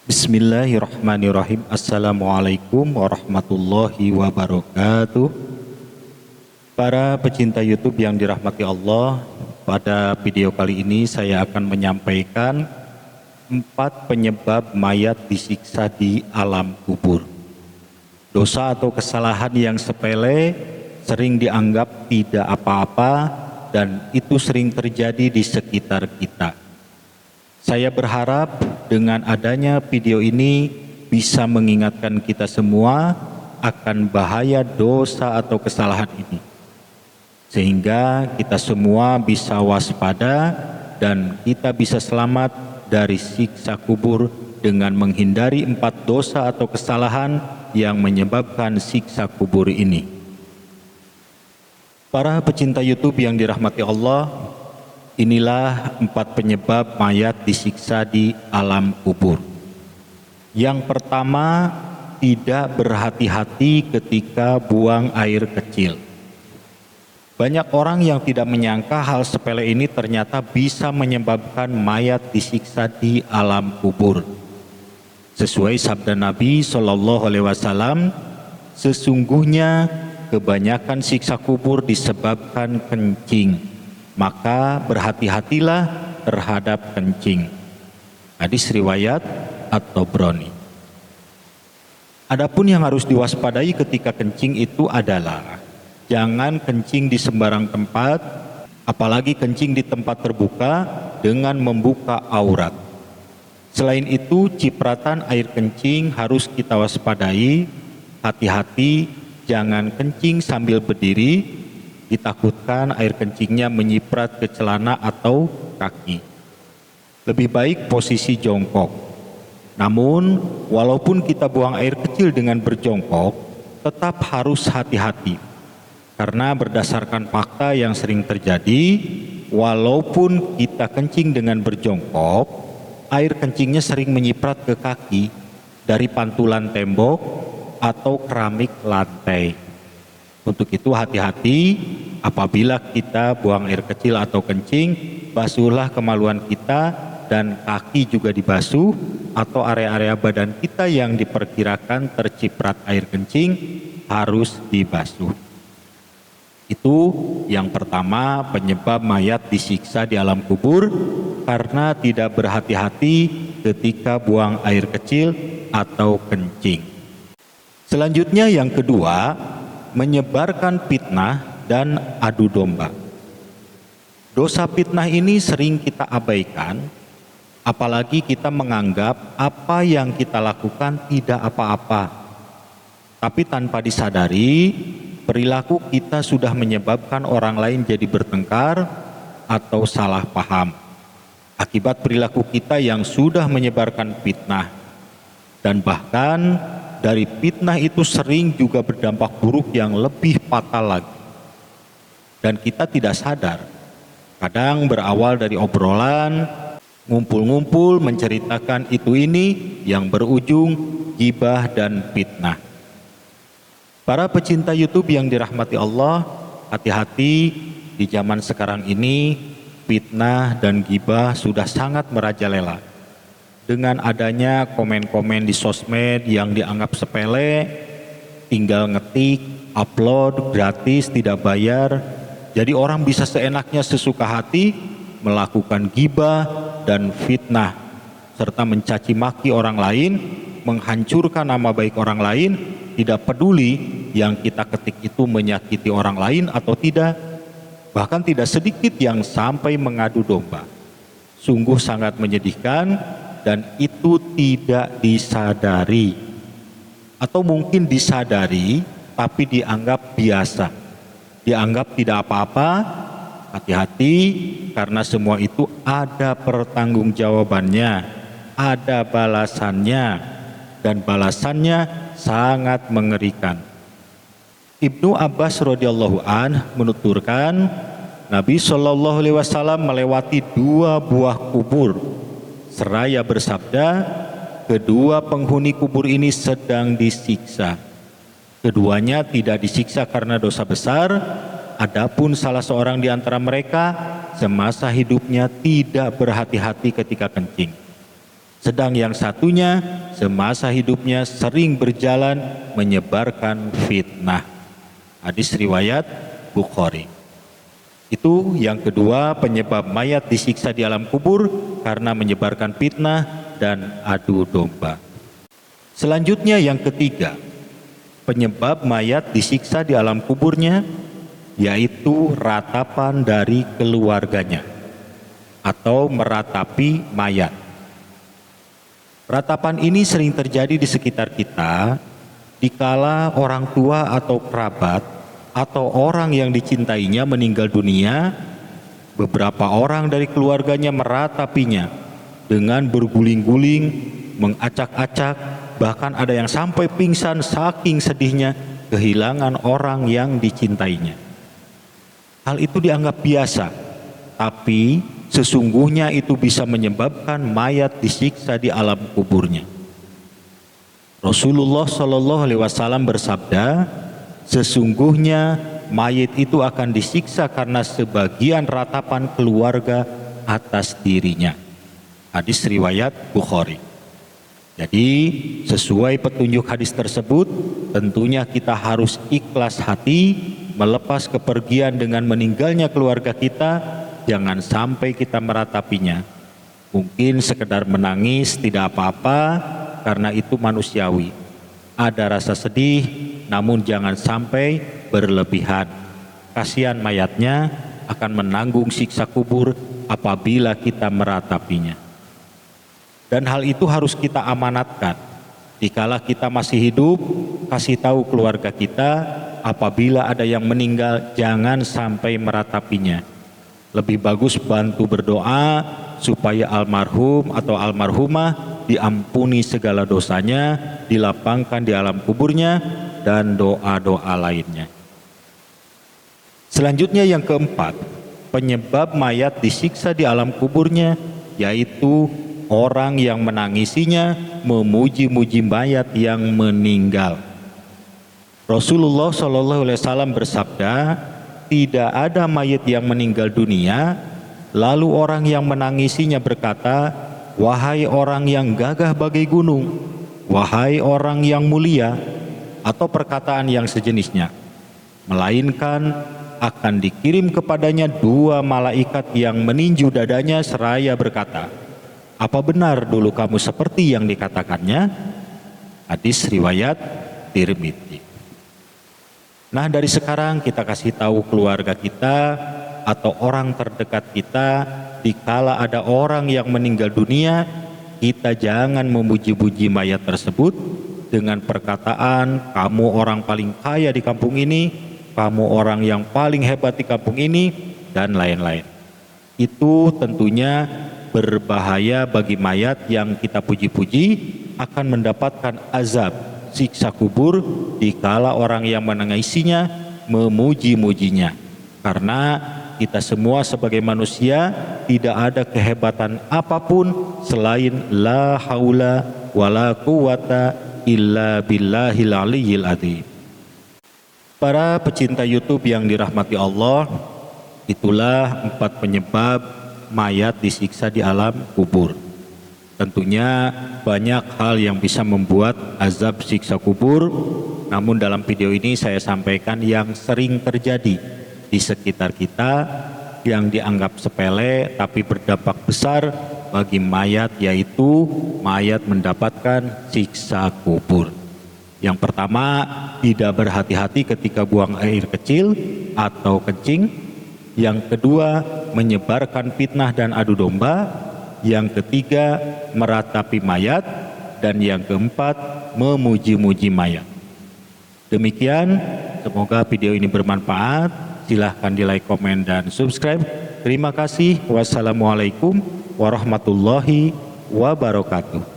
Bismillahirrahmanirrahim. Assalamualaikum warahmatullahi wabarakatuh. Para pecinta YouTube yang dirahmati Allah, pada video kali ini saya akan menyampaikan 4 penyebab mayat disiksa di alam kubur. Dosa atau kesalahan yang sepele sering dianggap tidak apa-apa dan itu sering terjadi di sekitar kita. Saya berharap dengan adanya video ini bisa mengingatkan kita semua akan bahaya dosa atau kesalahan ini. Sehingga kita semua bisa waspada dan kita bisa selamat dari siksa kubur dengan menghindari 4 dosa atau kesalahan yang menyebabkan siksa kubur ini. Para pecinta YouTube yang dirahmati Allah, inilah 4 penyebab mayat disiksa di alam kubur. Yang pertama, tidak berhati-hati ketika buang air kecil. Banyak orang yang tidak menyangka hal sepele ini ternyata bisa menyebabkan mayat disiksa di alam kubur. Sesuai sabda Nabi SAW, sesungguhnya kebanyakan siksa kubur disebabkan kencing. Maka berhati-hatilah terhadap kencing. Hadis riwayat At-Tabrani. Adapun yang harus diwaspadai ketika kencing itu adalah jangan kencing di sembarang tempat, apalagi kencing di tempat terbuka dengan membuka aurat. Selain itu, cipratan air kencing harus kita waspadai. Hati-hati, jangan kencing sambil berdiri. Ditakutkan air kencingnya menyiprat ke celana atau kaki. Lebih baik posisi jongkok. Namun, walaupun kita buang air kecil dengan berjongkok, tetap harus hati-hati. Karena berdasarkan fakta yang sering terjadi, walaupun kita kencing dengan berjongkok, air kencingnya sering menyiprat ke kaki dari pantulan tembok atau keramik lantai. Untuk itu hati-hati apabila kita buang air kecil atau kencing, basuhlah kemaluan kita dan kaki juga dibasuh atau area-area badan kita yang diperkirakan terciprat air kencing harus dibasuh. Itu yang pertama, penyebab mayat disiksa di alam kubur karena tidak berhati-hati ketika buang air kecil atau kencing. Selanjutnya yang kedua, menyebarkan fitnah dan adu domba. Dosa fitnah ini sering kita abaikan, apalagi kita menganggap apa yang kita lakukan tidak apa-apa. Tapi tanpa disadari, perilaku kita sudah menyebabkan orang lain jadi bertengkar atau salah paham. Akibat perilaku kita yang sudah menyebarkan fitnah. Dan bahkan dari fitnah itu sering juga berdampak buruk yang lebih fatal lagi. Dan kita tidak sadar, kadang berawal dari obrolan, ngumpul-ngumpul menceritakan itu ini yang berujung gibah dan fitnah. Para pecinta YouTube yang dirahmati Allah, hati-hati di zaman sekarang ini, fitnah dan gibah sudah sangat merajalela. Dengan adanya komen-komen di sosmed yang dianggap sepele, tinggal ngetik, upload, gratis, tidak bayar. Jadi orang bisa seenaknya sesuka hati melakukan gibah dan fitnah, serta mencaci maki orang lain, menghancurkan nama baik orang lain, tidak peduli yang kita ketik itu menyakiti orang lain atau tidak. Bahkan tidak sedikit yang sampai mengadu domba. Sungguh sangat menyedihkan. Dan itu tidak disadari, atau mungkin disadari tapi dianggap biasa, dianggap tidak apa-apa. Hati-hati karena semua itu ada pertanggungjawabannya, ada balasannya, dan balasannya sangat mengerikan. Ibnu Abbas radhiyallahu an menuturkan, Nabi SAW melewati 2 buah kubur. Seraya bersabda, kedua penghuni kubur ini sedang disiksa. Keduanya tidak disiksa karena dosa besar, adapun salah seorang di antara mereka semasa hidupnya tidak berhati-hati ketika kencing. Sedang yang satunya semasa hidupnya sering berjalan menyebarkan fitnah. Hadis riwayat Bukhari. Itu yang kedua, penyebab mayat disiksa di alam kubur karena menyebarkan fitnah dan adu domba. Selanjutnya yang ketiga, penyebab mayat disiksa di alam kuburnya yaitu ratapan dari keluarganya atau meratapi mayat. Ratapan ini sering terjadi di sekitar kita dikala orang tua atau kerabat atau orang yang dicintainya meninggal dunia. Beberapa orang dari keluarganya meratapinya dengan berguling-guling, mengacak-acak, bahkan ada yang sampai pingsan saking sedihnya kehilangan orang yang dicintainya. Hal itu dianggap biasa, tapi sesungguhnya itu bisa menyebabkan mayat disiksa di alam kuburnya. Rasulullah Shallallahu Alaihi Wasallam bersabda, sesungguhnya mayit itu akan disiksa karena sebagian ratapan keluarga atas dirinya. Hadis riwayat Bukhari. Jadi sesuai petunjuk hadis tersebut, tentunya kita harus ikhlas hati melepas kepergian dengan meninggalnya keluarga kita. Jangan sampai kita meratapinya. Mungkin sekedar menangis tidak apa-apa karena itu manusiawi. Ada rasa sedih, namun jangan sampai berlebihan. Kasihan mayatnya akan menanggung siksa kubur apabila kita meratapinya. Dan hal itu harus kita amanatkan. Dikala kita masih hidup, kasih tahu keluarga kita, apabila ada yang meninggal jangan sampai meratapinya. Lebih bagus bantu berdoa supaya almarhum atau almarhumah diampuni segala dosanya, dilapangkan di alam kuburnya, dan doa-doa lainnya. Selanjutnya yang keempat, penyebab mayat disiksa di alam kuburnya yaitu orang yang menangisinya memuji-muji mayat yang meninggal. Rasulullah SAW bersabda, tidak ada mayat yang meninggal dunia, lalu orang yang menangisinya berkata, wahai orang yang gagah bagai gunung, wahai orang yang mulia, atau perkataan yang sejenisnya. Melainkan akan dikirim kepadanya dua malaikat yang meninju dadanya seraya berkata, apa benar dulu kamu seperti yang dikatakannya? Hadis riwayat Tirmidzi. Nah, dari sekarang kita kasih tahu keluarga kita atau orang terdekat kita, dikala ada orang yang meninggal dunia, kita jangan memuji-puji mayat tersebut dengan perkataan, kamu orang paling kaya di kampung ini, kamu orang yang paling hebat di kampung ini, dan lain-lain. Itu tentunya berbahaya bagi mayat yang kita puji-puji, akan mendapatkan azab siksa kubur dikala orang yang menangisinya memuji-mujinya. Karena kita semua sebagai manusia tidak ada kehebatan apapun selain la haula wala quwata illa billahil aliyyil adzim. Para pecinta YouTube yang dirahmati Allah, itulah 4 penyebab mayat disiksa di alam kubur. Tentunya banyak hal yang bisa membuat azab siksa kubur, namun dalam video ini saya sampaikan yang sering terjadi di sekitar kita yang dianggap sepele tapi berdampak besar bagi mayat, yaitu mayat mendapatkan siksa kubur. Yang pertama, tidak berhati-hati ketika buang air kecil atau kencing. Yang kedua, menyebarkan fitnah dan adu domba. Yang ketiga, meratapi mayat. Dan yang keempat, memuji-muji mayat. Demikian, semoga video ini bermanfaat. Silahkan di like, komen, dan subscribe. Terima kasih. Wassalamualaikum warahmatullahi wabarakatuh.